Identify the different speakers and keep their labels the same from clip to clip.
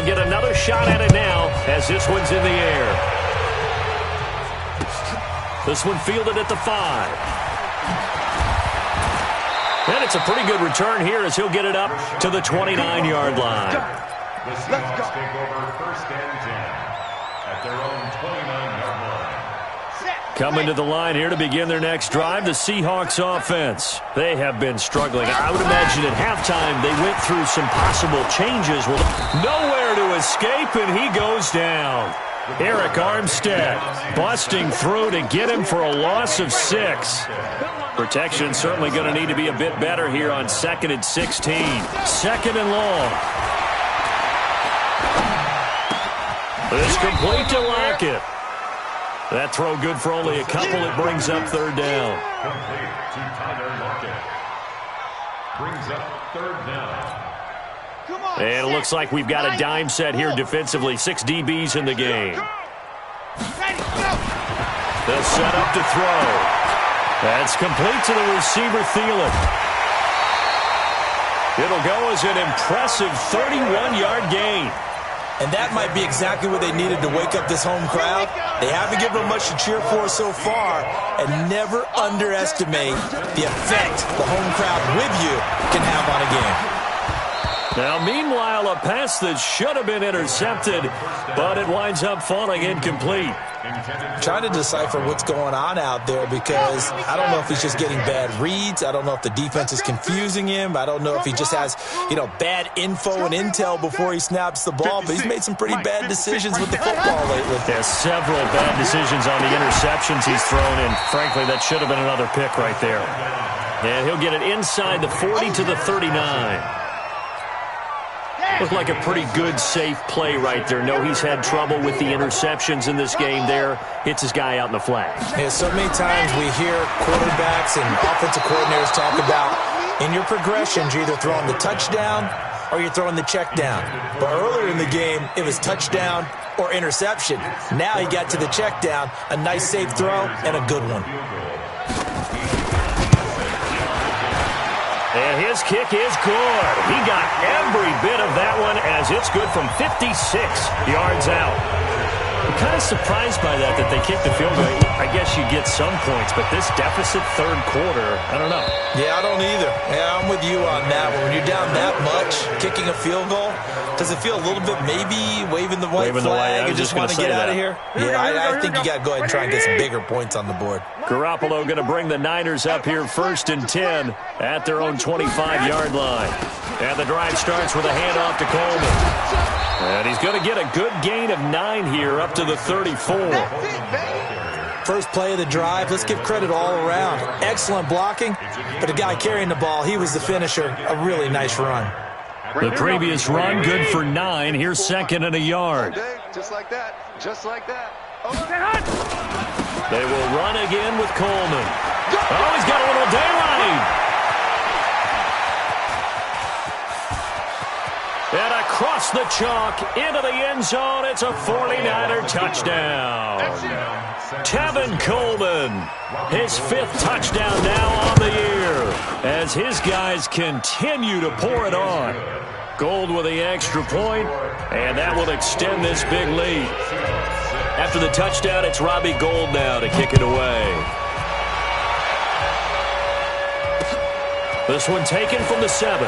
Speaker 1: he'll get another shot at it now as this one's in the air. This one fielded at the 5. And it's a pretty good return here as he'll get it up to the 29-yard line.
Speaker 2: The Seahawks take over 1st and 10 at their own 29-yard line.
Speaker 1: Coming to the line here to begin their next drive, the Seahawks offense. They have been struggling. I would imagine at halftime they went through some possible changes. Well, nowhere to escape, and he goes down. Eric Armstead busting through to get him for a loss of 6. Protection certainly going to need to be a bit better here on 2nd and 16. 2nd and long. It's complete to Lockett. That throw good for only a couple. It brings up 3rd down.
Speaker 2: Complete to Tyler Lockett. Brings up 3rd down.
Speaker 1: And it looks like we've got a dime set here defensively. 6 DBs in the game. The setup to throw. That's complete to the receiver, Thielen. It'll go as an impressive 31-yard gain.
Speaker 3: And that might be exactly what they needed to wake up this home crowd. They haven't given them much to cheer for so far. And never underestimate the effect the home crowd with you can have on a game.
Speaker 1: Now, meanwhile, a pass that should have been intercepted, but it winds up falling incomplete.
Speaker 3: Trying to decipher what's going on out there because I don't know if he's just getting bad reads. I don't know if the defense is confusing him. I don't know if he just has, bad info and intel before he snaps the ball. But he's made some pretty bad decisions with the football lately.
Speaker 1: There's several bad decisions on the interceptions he's thrown, and frankly, that should have been another pick right there. And he'll get it inside the 40 to the 39. Looked like a pretty good, safe play right there. No, he's had trouble with the interceptions in this game there. Hits his guy out in the flat.
Speaker 3: Yeah, so many times we hear quarterbacks and offensive coordinators talk about in your progressions, you're either throwing the touchdown or you're throwing the check down. But earlier in the game, it was touchdown or interception. Now he got to the check down, a nice safe throw, and a good one.
Speaker 1: And his kick is good. He got every bit of that one as it's good from 56 yards out. I'm kind of surprised by that they kicked the field goal. I guess you get some points, but this deficit 3rd quarter, I don't know.
Speaker 3: Yeah, I don't either. Yeah, I'm with you on that one. When you're down that much, kicking a field goal, does it feel a little bit maybe waving the white flag and just want to get out of here? Yeah, I think you got to go ahead and try and get some bigger points on the board.
Speaker 1: Garoppolo going to bring the Niners up here 1st and 10 at their own 25-yard line. And the drive starts with a handoff to Coleman. And he's going to get a good gain of 9 here up to the 34.
Speaker 3: First play of the drive, let's give credit all around. Excellent blocking, but the guy carrying the ball, he was the finisher. A really nice run.
Speaker 1: The previous run, good for 9. Here's 2nd and a yard.
Speaker 4: Just like that. Just like that.
Speaker 1: They will run again with Coleman. Oh, he's got a little daylight. And across the chalk, into the end zone, it's a 49er touchdown. Tevin Coleman, his 5th touchdown now on the year, as his guys continue to pour it on. Gold with the extra point, and that will extend this big lead. After the touchdown, it's Robbie Gould now to kick it away. This one taken from the 7.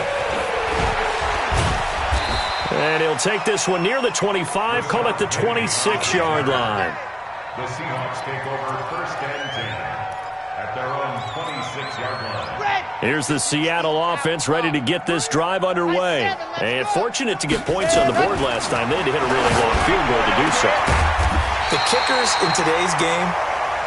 Speaker 1: And he'll take this one near the 25, call it the 26-yard line.
Speaker 2: The Seahawks take over 1st and 10 at their own 26-yard line.
Speaker 1: Here's the Seattle offense ready to get this drive underway. And fortunate to get points on the board last time. They had to hit a really long field goal to do so.
Speaker 3: The kickers in today's game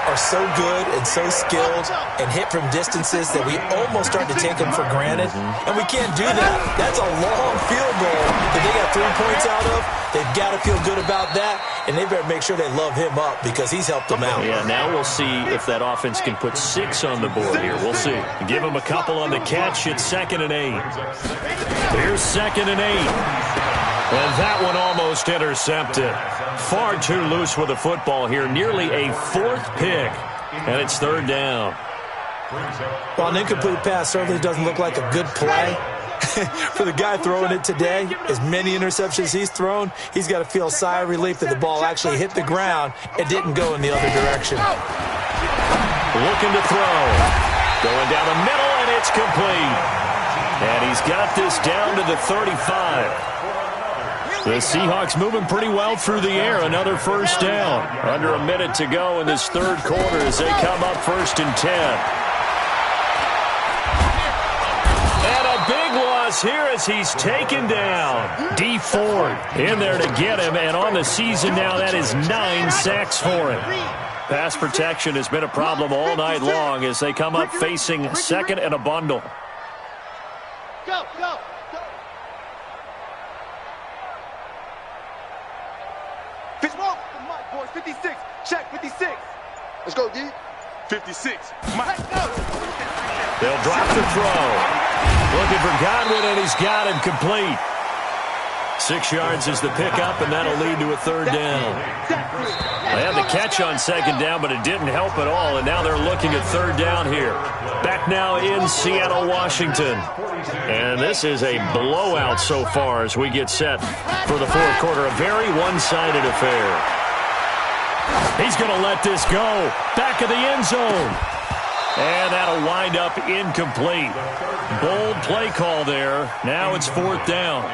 Speaker 3: are so good and so skilled and hit from distances that we almost start to take them for granted. And we can't do that. That's a long field goal that they got 3 points out of. They've got to feel good about that, and they better make sure they love him up because he's helped them out.
Speaker 1: Yeah, now we'll see if that offense can put 6 on the board here. We'll see. Give him a couple on the catch. It's 2nd and 8. Here's 2nd and 8. And that one almost intercepted. Far too loose with the football here. Nearly a 4th pick. And it's 3rd down.
Speaker 3: Well, an incomplete pass certainly doesn't look like a good play. For the guy throwing it today, as many interceptions he's thrown, he's got to feel a sigh of relief that the ball actually hit the ground and didn't go in the other direction.
Speaker 1: Looking to throw. Going down the middle, and it's complete. And he's got this down to the 35. The Seahawks moving pretty well through the air. Another first down. Under a minute to go in this third quarter as they come up 1st and 10. And a big loss here as he's taken down. D Ford in there to get him, and on the season now, that is 9 sacks for him. Pass protection has been a problem all night long as they come up facing 2nd and a bundle.
Speaker 5: Go, go. Pitch ball. Mike, boys, 56. Check, 56. Let's go, D. 56. Mike, go.
Speaker 1: They'll drop the throw. Looking for Godwin, and he's got him complete. 6 yards is the pickup, and that'll lead to a 3rd down. They had the catch on 2nd down, but it didn't help at all, and now they're looking at 3rd down here. Back now in Seattle, Washington. And this is a blowout so far as we get set for the 4th quarter. A very one-sided affair. He's going to let this go. Back of the end zone. And that'll wind up incomplete. Bold play call there. Now it's 4th down.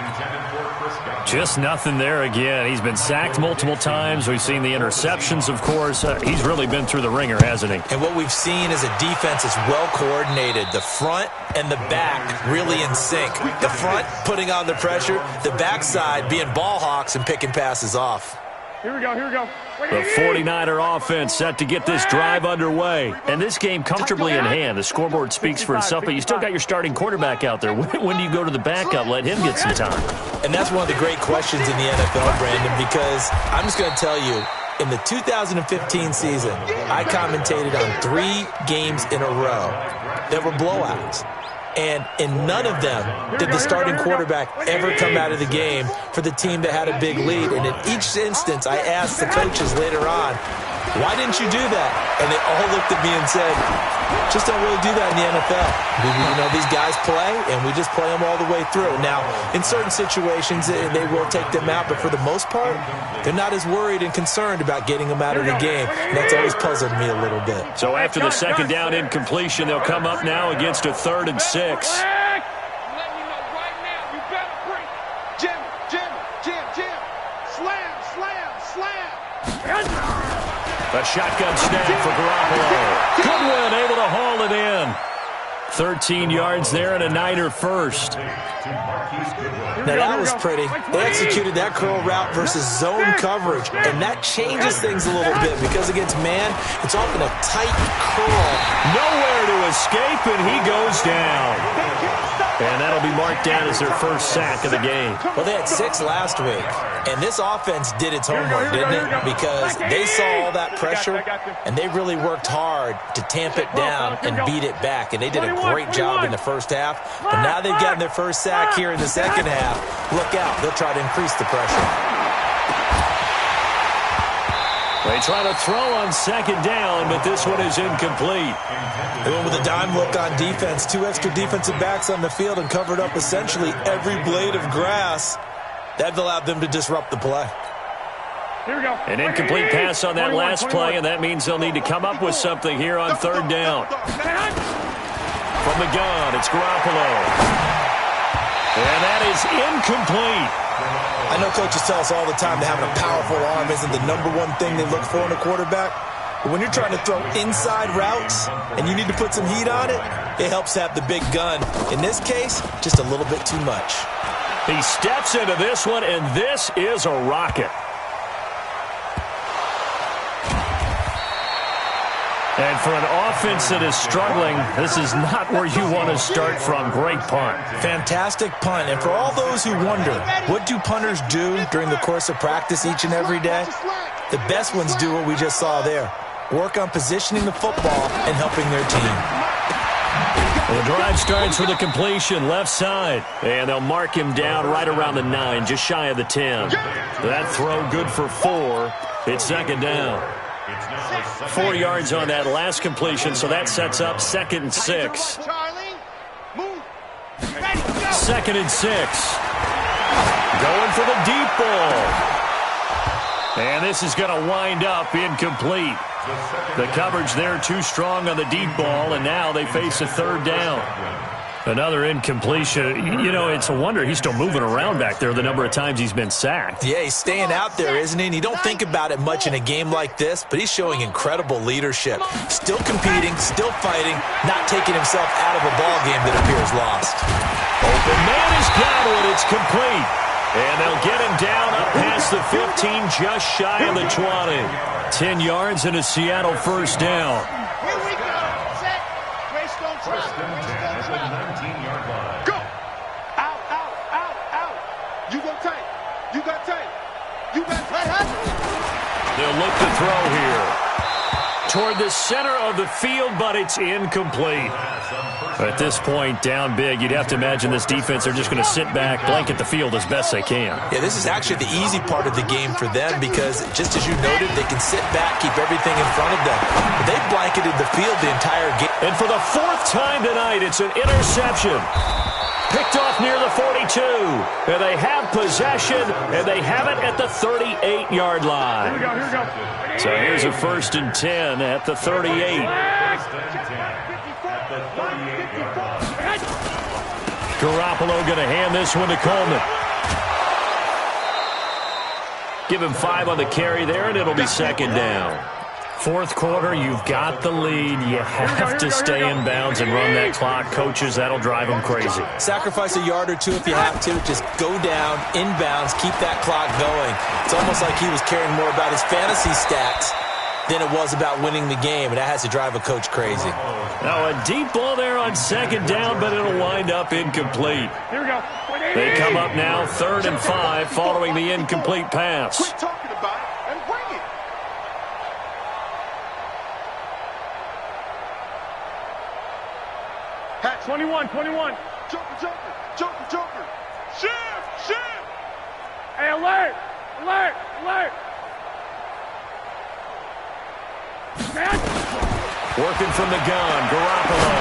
Speaker 1: Just nothing there again. He's been sacked multiple times. We've seen the interceptions, of course. He's really been through the ringer, hasn't he?
Speaker 3: And what we've seen is a defense that's well coordinated. The front and the back really in sync. The front putting on the pressure. The backside being ball hawks and picking passes off.
Speaker 5: Here we go, here we go.
Speaker 1: The 49er offense set to get this drive underway. And this game comfortably in hand. The scoreboard speaks for itself, but you still got your starting quarterback out there. When do you go to the backup? Let him get some time.
Speaker 3: And that's one of the great questions in the NFL, Brandon, because I'm just going to tell you, in the 2015 season, I commentated on 3 games in a row that were blowouts. And in none of them did the starting quarterback ever come out of the game for the team that had a big lead. And in each instance, I asked the coaches later on, why didn't you do that? And they all looked at me and said, just don't really do that in the NFL. These guys play, and we just play them all the way through. Now, in certain situations, they will take them out, but for the most part, they're not as worried and concerned about getting them out of the game. And that's always puzzled me a little bit.
Speaker 1: So after the 2nd down incompletion, they'll come up now against a 3rd and 6. A shotgun snap for Garoppolo. Goodwin able to haul it in. 13 yards there and a Niner first.
Speaker 3: Now that was pretty. They executed that curl route versus zone coverage, and that changes things a little bit because against man, it's often a tight curl.
Speaker 1: Nowhere to escape, and he goes down. And that'll be marked down as their first sack of the game.
Speaker 3: Well, they had 6 last week, and this offense did its homework, didn't it? Because they saw all that pressure, and they really worked hard to tamp it down and beat it back, and they did a great job in the first half. But now they've gotten their first sack here in the second half. Look out. They'll try to increase the pressure.
Speaker 1: They try to throw on 2nd down, but this one is incomplete.
Speaker 3: They went with a dime look on defense. 2 extra defensive backs on the field and covered up essentially every blade of grass. That allowed them to disrupt the play.
Speaker 5: Here we go.
Speaker 1: An incomplete pass on that last play, and that means they'll need to come up with something here on 3rd down. From the gun, it's Garoppolo. And that is incomplete.
Speaker 3: I know coaches tell us all the time that having a powerful arm isn't the #1 thing they look for in a quarterback. But when you're trying to throw inside routes and you need to put some heat on it, it helps to have the big gun. In this case, just a little bit too much.
Speaker 1: He steps into this one, and this is a rocket. And for an offense that is struggling, this is not where you want to start from. Great punt.
Speaker 3: Fantastic punt. And for all those who wonder, what do punters do during the course of practice each and every day? The best ones do what we just saw there. Work on positioning the football and helping their team.
Speaker 1: Well, the drive starts with a completion, left side. And they'll mark him down right around the 9, just shy of the 10. That throw good for 4. It's 2nd down. 4 yards on that last completion, so that sets up 2nd and 6. 2nd and 6. Going for the deep ball. And this is going to wind up incomplete. The coverage there too strong on the deep ball, and now they face a 3rd down. Another incompletion. You know, it's a wonder he's still moving around back there the number of times he's been sacked.
Speaker 3: Yeah, he's staying out there, isn't he? And you don't think about it much in a game like this, but he's showing incredible leadership. Still competing, still fighting, not taking himself out of a ball game that appears lost.
Speaker 1: Open man is Godwin. It's complete. And they'll get him down up past the 15, just shy of the 20. 10 yards and a Seattle 1st down.
Speaker 6: Here we go. Set. Greystone trap. Greystone trap.
Speaker 2: 19-yard line.
Speaker 5: Go. Out, out, out, out. You go tight. You got tight. You got tight.
Speaker 1: They'll look to throw here. Toward the center of the field, but it's incomplete. At this point, down big, you'd have to imagine this defense are just going to sit back, blanket the field as best they can.
Speaker 3: Yeah, this is actually the easy part of the game for them because, just as you noted, they can sit back, keep everything in front of them. But they blanketed the field the entire game.
Speaker 1: And for the 4th time tonight, it's an interception. Picked off near the 42. And they have possession, and they have it at the 38-yard line.
Speaker 6: Here we go.
Speaker 1: So here's a 1st and 10 at the 38. Garoppolo going to hand this one to Coleman. Give him 5 on the carry there, and it'll be 2nd down. 4th quarter, you've got the lead. You have to stay in bounds and run that clock. Coaches, that'll drive them crazy.
Speaker 3: Sacrifice a yard or two if you have to. Just go down, inbounds, keep that clock going. It's almost like he was caring more about his fantasy stats than it was about winning the game, and that has to drive a coach crazy.
Speaker 1: Now, a deep ball there on 2nd down, but it'll wind up incomplete.
Speaker 6: Here we go.
Speaker 1: They come up now 3rd and 5 following the incomplete pass.
Speaker 5: Quit talking about it and bring it.
Speaker 6: Hat 21.
Speaker 5: Joker. Shift.
Speaker 6: Hey, alert.
Speaker 1: Working from the gun, Garoppolo.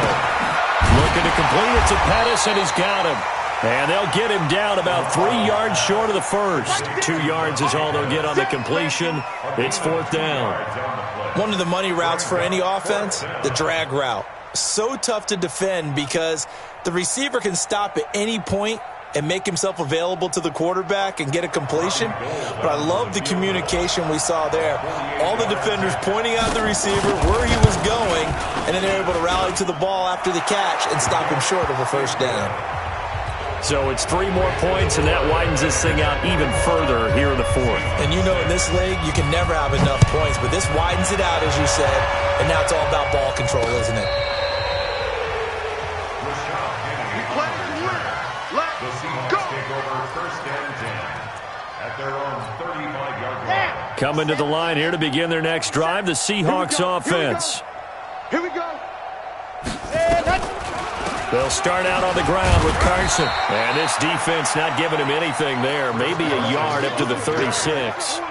Speaker 1: Looking to complete it to Pettis, and he's got him. And they'll get him down about 3 yards short of the 1st. 2 yards is all they'll get on the completion. It's 4th down.
Speaker 3: One of the money routes for any offense, the drag route. So tough to defend because the receiver can stop at any point and make himself available to the quarterback and get a completion. But I love the communication we saw there. All the defenders pointing out the receiver where he was going, and then they're able to rally to the ball after the catch and stop him short of a 1st down.
Speaker 1: So it's 3 more points, and that widens this thing out even further here in the 4th.
Speaker 3: And you know in this league, you can never have enough points, but this widens it out, as you said, and now it's all about ball control, isn't it?
Speaker 2: The Seahawks take over 1st and 10 at their own 35-yard line.
Speaker 1: Coming to the line here to begin their next drive, the Seahawks offense.
Speaker 5: Here we go.
Speaker 1: They'll start out on the ground with Carson. And this defense not giving him anything there. Maybe a yard up to the 36.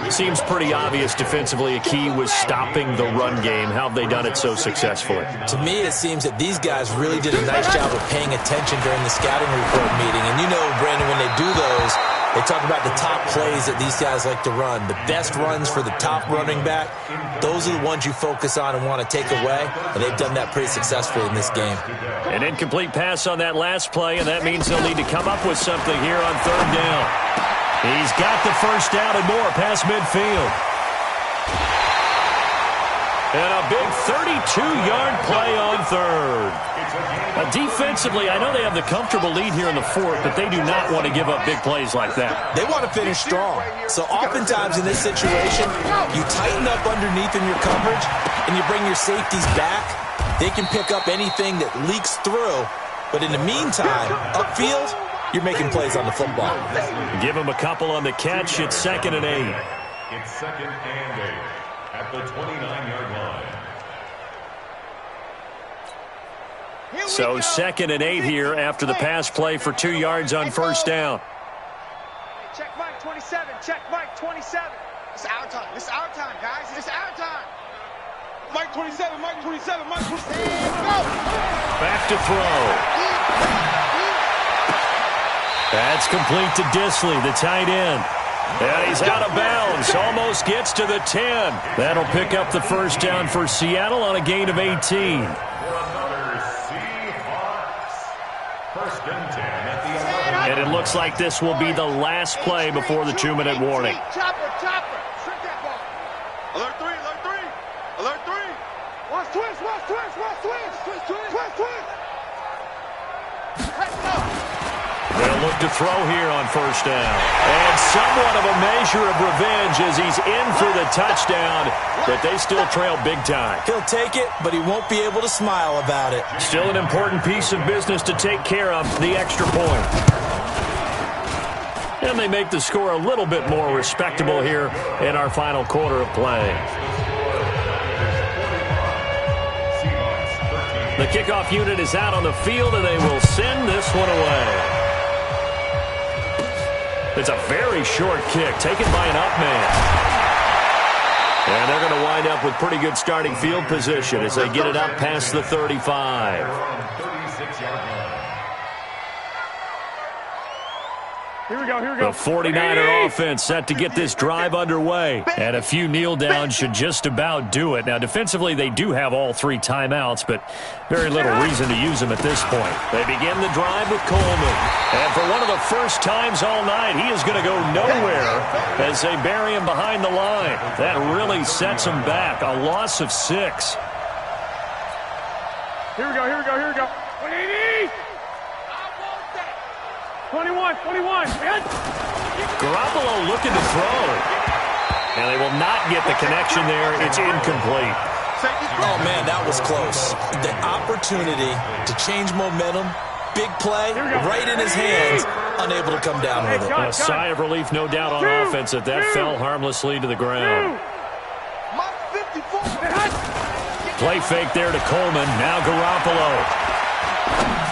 Speaker 1: Seems pretty obvious defensively a key was stopping the run game. How have they done it so successfully?
Speaker 3: To me, it seems that these guys really did a nice job of paying attention during the scouting report meeting. And you know, Brandon, when they do those, they talk about the top plays that these guys like to run. The best runs for the top running back, those are the ones you focus on and want to take away. And they've done that pretty successfully in this game.
Speaker 1: An incomplete pass on that last play, and that means they'll need to come up with something here on 3rd down. He's got the 1st down and more past midfield. And a big 32-yard play on 3rd. Defensively, I know they have the comfortable lead here in the 4th, but they do not want to give up big plays like that.
Speaker 3: They want to finish strong. So oftentimes in this situation, you tighten up underneath in your coverage, and you bring your safeties back. They can pick up anything that leaks through. But in the meantime, upfield, you're making plays on the football.
Speaker 1: Give him a couple on the catch. It's 2nd and 8.
Speaker 2: It's 2nd and 8 at the 29-yard line.
Speaker 1: So 2nd and 8 here after the pass play for 2 yards on 1st down.
Speaker 6: Check Mike 27. Check Mike 27.
Speaker 5: It's our time. It's our time, guys. It's our time. Mike 27. Mike 27. Mike 27. Go.
Speaker 1: Back to throw. That's complete to Disley, the tight end. And he's out of bounds. Almost gets to the 10. That'll pick up the first down for Seattle on a gain of 18.
Speaker 2: Another Seahawks. First and 10 at the 11.
Speaker 1: And it looks like this will be the last play before the 2-minute warning.
Speaker 6: Chopper, chopper.
Speaker 5: Alert 3, alert 3. Alert 3.
Speaker 6: Watch twist, watch twist, watch twist. Twist, twist. Twist, twist. Let's go.
Speaker 1: They'll look to throw here on first down. And somewhat of a measure of revenge as he's in for the touchdown, but they still trail big time.
Speaker 3: He'll take it, but he won't be able to smile about it.
Speaker 1: Still an important piece of business to take care of, the extra point. And they make the score a little bit more respectable here in our final quarter of play. The kickoff unit is out on the field, and they will send this one away. It's a very short kick taken by an up man. And they're going to wind up with pretty good starting field position as they get it up past the 35.
Speaker 6: Here we go, here we go.
Speaker 1: The 49er offense set to get this drive underway. And a few kneel downs should just about do it. Now, defensively, they do have all 3 timeouts, but very little reason to use them at this point. They begin the drive with Coleman. And for one of the first times all night, he is going to go nowhere as they bury him behind the line. That really sets him back. A loss of 6.
Speaker 6: Here we go, here we go, here we go. 21, 21.
Speaker 1: Garoppolo looking to throw. And they will not get the connection there. It's incomplete.
Speaker 3: Oh, man, that was close. The opportunity to change momentum, big play, right in his hands, unable to come down with it.
Speaker 1: A sigh of relief, no doubt, on offense that fell harmlessly to the ground. Play fake there to Coleman. Now Garoppolo.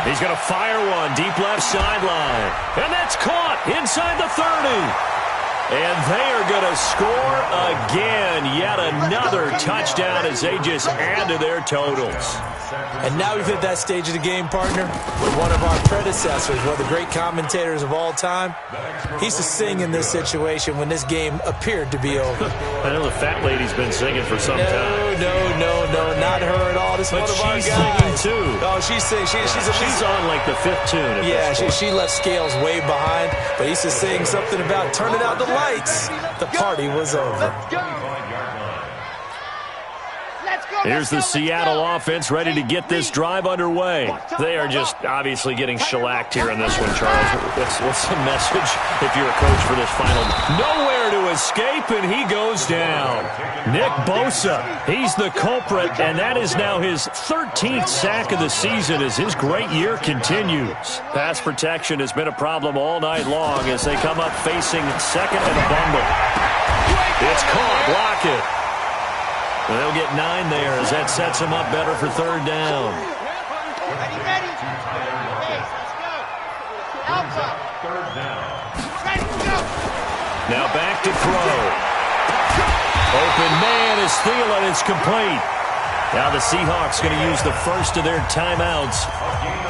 Speaker 1: He's going to fire one deep left sideline. And that's caught inside the 30. And they are going to score again. Yet another touchdown as they just add to their totals.
Speaker 3: And now we've hit that stage of the game, partner, with one of our predecessors, one of the great commentators of all time. He used to sing in this situation when this game appeared to be over.
Speaker 1: I know the fat lady's been singing for some time.
Speaker 3: No, not her at all. This is one of our guys.
Speaker 1: She's singing too.
Speaker 3: Oh, she's singing. She's
Speaker 1: on like the 5th tune.
Speaker 3: Yeah, she left Scales way behind, but he used to sing something about turning out the lights. The party was over.
Speaker 1: Here's the Seattle offense ready to get this drive underway. They are just obviously getting shellacked here in this one, Charles. What's the message if you're a coach for this final? Nowhere to escape, and he goes down. Nick Bosa, he's the culprit, and that is now his 13th sack of the season as his great year continues. Pass protection has been a problem all night long as they come up facing second and a bundle. It's caught. Block it. They'll get 9 there as that sets them up better for third down.
Speaker 6: Ready. Let's go. Alpha.
Speaker 2: Third down.
Speaker 6: Ready, go.
Speaker 1: Now back to throw. Open man is Thielen. It's complete. Now the Seahawks going to use the first of their timeouts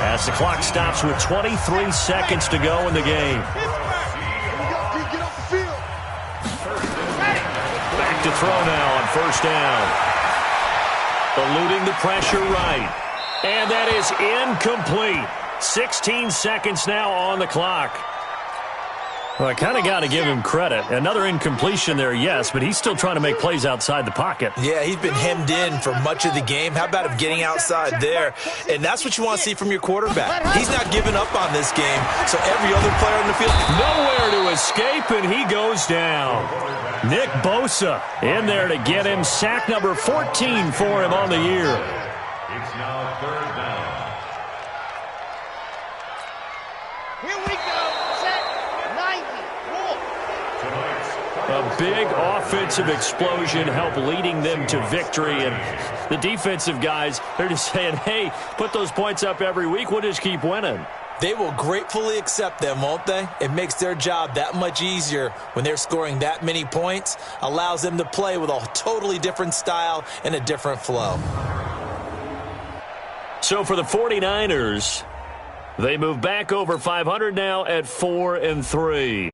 Speaker 1: as the clock stops with 23 seconds to go in the game. To throw now on first down. Eluding the pressure right. And that is incomplete. 16 seconds now on the clock. Well, I kind of got to give him credit. Another incompletion there, yes, but he's still trying to make plays outside the pocket.
Speaker 3: Yeah, he's been hemmed in for much of the game. How about him getting outside there? And that's what you want to see from your quarterback. He's not giving up on this game, so every other player on the field.
Speaker 1: Nowhere to escape, and he goes down. Nick Bosa in there to get him. Sack number 14 for him on the year.
Speaker 2: It's now third down.
Speaker 6: Here we go. Set. 90.
Speaker 1: A big offensive explosion helped leading them to victory. And the defensive guys, they're just saying, hey, put those points up every week. We'll just keep winning.
Speaker 3: They will gratefully accept them, won't they? It makes their job that much easier when they're scoring that many points. Allows them to play with a totally different style and a different flow.
Speaker 1: So for the 49ers, They move back over 500 now at 4-3.